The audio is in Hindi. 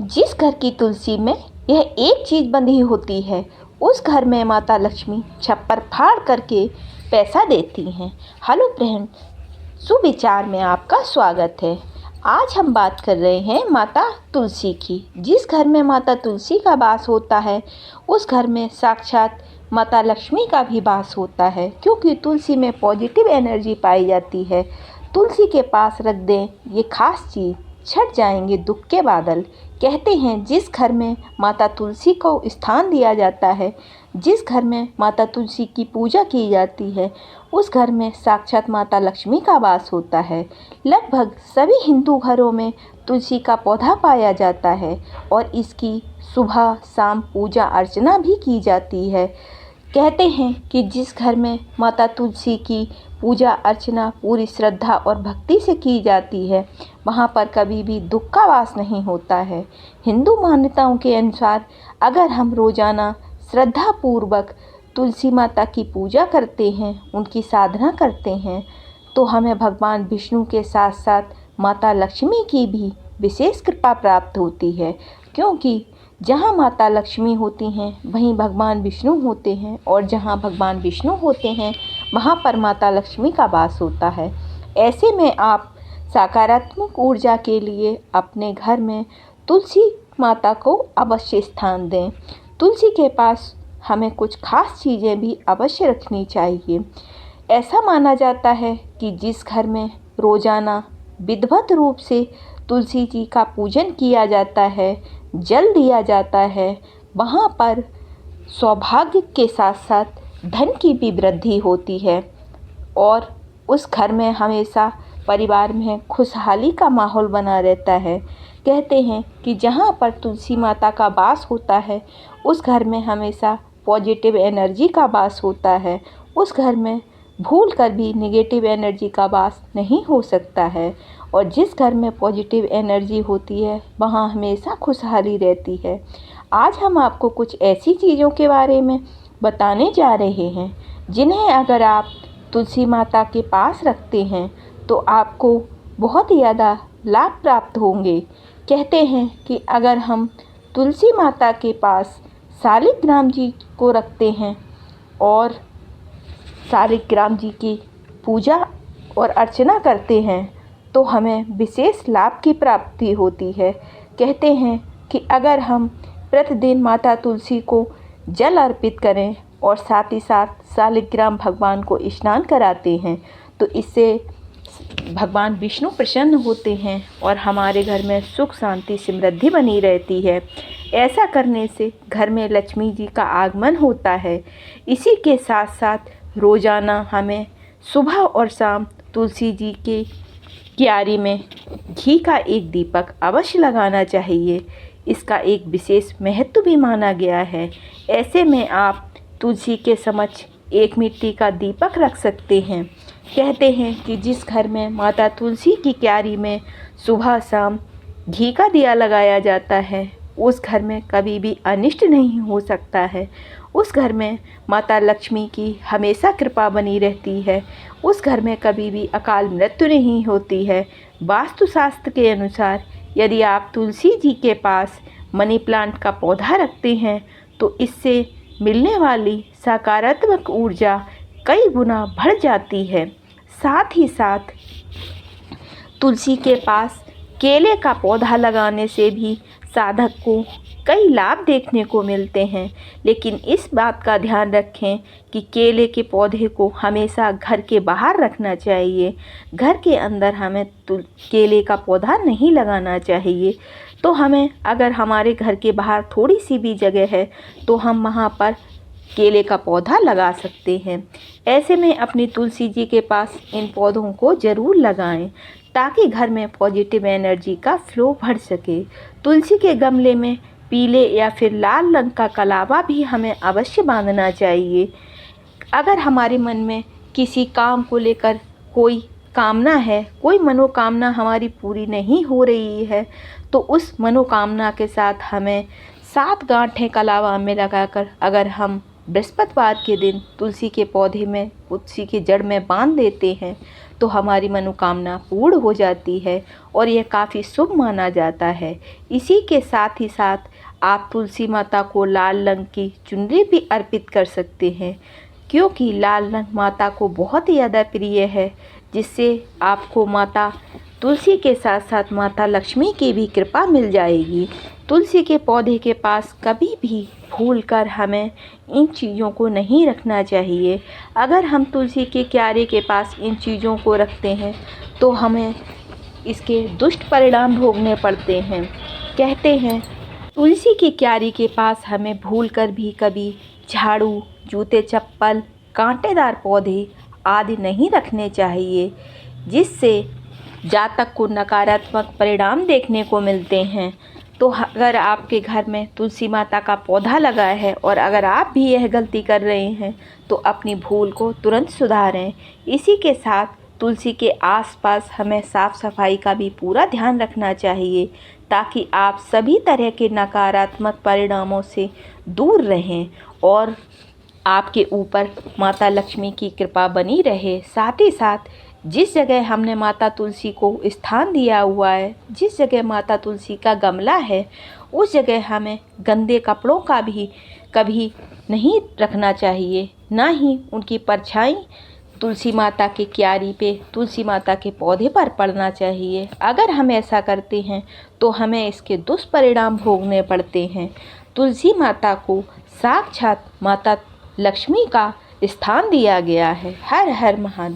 जिस घर की तुलसी में यह एक चीज़ बंधी होती है, उस घर में माता लक्ष्मी छप्पर फाड़ करके पैसा देती हैं। हेलो फ्रेंड, सुविचार में आपका स्वागत है। आज हम बात कर रहे हैं माता तुलसी की। जिस घर में माता तुलसी का वास होता है, उस घर में साक्षात माता लक्ष्मी का भी वास होता है, क्योंकि तुलसी में पॉजिटिव एनर्जी पाई जाती है। तुलसी के पास रख दें ये खास चीज़, छट जाएंगे दुख के बादल। कहते हैं जिस घर में माता तुलसी को स्थान दिया जाता है, जिस घर में माता तुलसी की पूजा की जाती है, उस घर में साक्षात माता लक्ष्मी का वास होता है। लगभग सभी हिंदू घरों में तुलसी का पौधा पाया जाता है और इसकी सुबह शाम पूजा अर्चना भी की जाती है। कहते हैं कि जिस घर में माता तुलसी की पूजा अर्चना पूरी श्रद्धा और भक्ति से की जाती है, वहाँ पर कभी भी दुख का वास नहीं होता है। हिंदू मान्यताओं के अनुसार अगर हम रोज़ाना श्रद्धापूर्वक तुलसी माता की पूजा करते हैं, उनकी साधना करते हैं, तो हमें भगवान विष्णु के साथ साथ माता लक्ष्मी की भी विशेष कृपा प्राप्त होती है। क्योंकि जहाँ माता लक्ष्मी होती हैं वहीं भगवान विष्णु होते हैं, और जहाँ भगवान विष्णु होते हैं वहाँ पर माता लक्ष्मी का वास होता है। ऐसे में आप सकारात्मक ऊर्जा के लिए अपने घर में तुलसी माता को अवश्य स्थान दें। तुलसी के पास हमें कुछ खास चीज़ें भी अवश्य रखनी चाहिए। ऐसा माना जाता है कि जिस घर में रोज़ाना विधिवत रूप से तुलसी जी का पूजन किया जाता है, जल दिया जाता है, वहाँ पर सौभाग्य के साथ साथ धन की भी वृद्धि होती है और उस घर में हमेशा परिवार में खुशहाली का माहौल बना रहता है। कहते हैं कि जहाँ पर तुलसी माता का वास होता है, उस घर में हमेशा पॉजिटिव एनर्जी का वास होता है। उस घर में भूल कर भी नेगेटिव एनर्जी का वास नहीं हो सकता है, और जिस घर में पॉजिटिव एनर्जी होती है वहाँ हमेशा खुशहाली रहती है। आज हम आपको कुछ ऐसी चीज़ों के बारे में बताने जा रहे हैं जिन्हें अगर आप तुलसी माता के पास रखते हैं तो आपको बहुत ज़्यादा लाभ प्राप्त होंगे। कहते हैं कि अगर हम तुलसी माता के पास शालिग्राम जी को रखते हैं और शालिग्राम जी की पूजा और अर्चना करते हैं तो हमें विशेष लाभ की प्राप्ति होती है। कहते हैं कि अगर हम प्रतिदिन माता तुलसी को जल अर्पित करें और साथ ही साथ शालिग्राम भगवान को स्नान कराते हैं तो इससे भगवान विष्णु प्रसन्न होते हैं और हमारे घर में सुख शांति समृद्धि बनी रहती है। ऐसा करने से घर में लक्ष्मी जी का आगमन होता है। इसी के साथ साथ रोज़ाना हमें सुबह और शाम तुलसी जी के क्यारी में घी का एक दीपक अवश्य लगाना चाहिए। इसका एक विशेष महत्व भी माना गया है। ऐसे में आप तुलसी के समक्ष एक मिट्टी का दीपक रख सकते हैं। कहते हैं कि जिस घर में माता तुलसी की क्यारी में सुबह शाम घी का दिया लगाया जाता है, उस घर में कभी भी अनिष्ट नहीं हो सकता है। उस घर में माता लक्ष्मी की हमेशा कृपा बनी रहती है। उस घर में कभी भी अकाल मृत्यु नहीं होती है। वास्तुशास्त्र के अनुसार यदि आप तुलसी जी के पास मनी प्लांट का पौधा रखते हैं तो इससे मिलने वाली सकारात्मक ऊर्जा कई गुना बढ़ जाती है। साथ ही साथ तुलसी के पास केले का पौधा लगाने से भी साधक को कई लाभ देखने को मिलते हैं। लेकिन इस बात का ध्यान रखें कि केले के पौधे को हमेशा घर के बाहर रखना चाहिए। घर के अंदर हमें केले का पौधा नहीं लगाना चाहिए। तो हमें अगर हमारे घर के बाहर थोड़ी सी भी जगह है तो हम वहाँ पर केले का पौधा लगा सकते हैं। ऐसे में अपनी तुलसी जी के पास इन पौधों को ज़रूर लगाएं ताकि घर में पॉजिटिव एनर्जी का फ्लो बढ़ सके। तुलसी के गमले में पीले या फिर लाल रंग का कलावा भी हमें अवश्य बांधना चाहिए। अगर हमारे मन में किसी काम को लेकर कोई कामना है, कोई मनोकामना हमारी पूरी नहीं हो रही है, तो उस मनोकामना के साथ हमें 7 गांठें कलावा में लगाकर अगर हम बृहस्पतिवार के दिन तुलसी के पौधे में, तुलसी की जड़ में बांध देते हैं तो हमारी मनोकामना पूर्ण हो जाती है और यह काफ़ी शुभ माना जाता है। इसी के साथ ही साथ आप तुलसी माता को लाल रंग की चुनरी भी अर्पित कर सकते हैं, क्योंकि लाल रंग माता को बहुत ही ज़्यादा प्रिय है, जिससे आपको माता तुलसी के साथ साथ माता लक्ष्मी की भी कृपा मिल जाएगी। तुलसी के पौधे के पास कभी भी भूलकर हमें इन चीज़ों को नहीं रखना चाहिए। अगर हम तुलसी के क्यारे के पास इन चीज़ों को रखते हैं तो हमें इसके दुष्ट परिणाम भोगने पड़ते हैं। कहते हैं तुलसी की क्यारी के पास हमें भूलकर भी कभी झाड़ू, जूते चप्पल, कांटेदार पौधे आदि नहीं रखने चाहिए, जिससे जातक को नकारात्मक परिणाम देखने को मिलते हैं। तो अगर आपके घर में तुलसी माता का पौधा लगा है और अगर आप भी यह गलती कर रहे हैं तो अपनी भूल को तुरंत सुधारें। इसी के साथ तुलसी के आसपास हमें साफ़ सफाई का भी पूरा ध्यान रखना चाहिए, ताकि आप सभी तरह के नकारात्मक परिणामों से दूर रहें और आपके ऊपर माता लक्ष्मी की कृपा बनी रहे। साथ ही साथ जिस जगह हमने माता तुलसी को स्थान दिया हुआ है, जिस जगह माता तुलसी का गमला है, उस जगह हमें गंदे कपड़ों का भी कभी नहीं रखना चाहिए, ना ही उनकी परछाई तुलसी माता के क्यारी पे, तुलसी माता के पौधे पर पड़ना चाहिए। अगर हम ऐसा करते हैं तो हमें इसके दुष्परिणाम भोगने पड़ते हैं। तुलसी माता को साक्षात माता लक्ष्मी का स्थान दिया गया है। हर हर महादेव।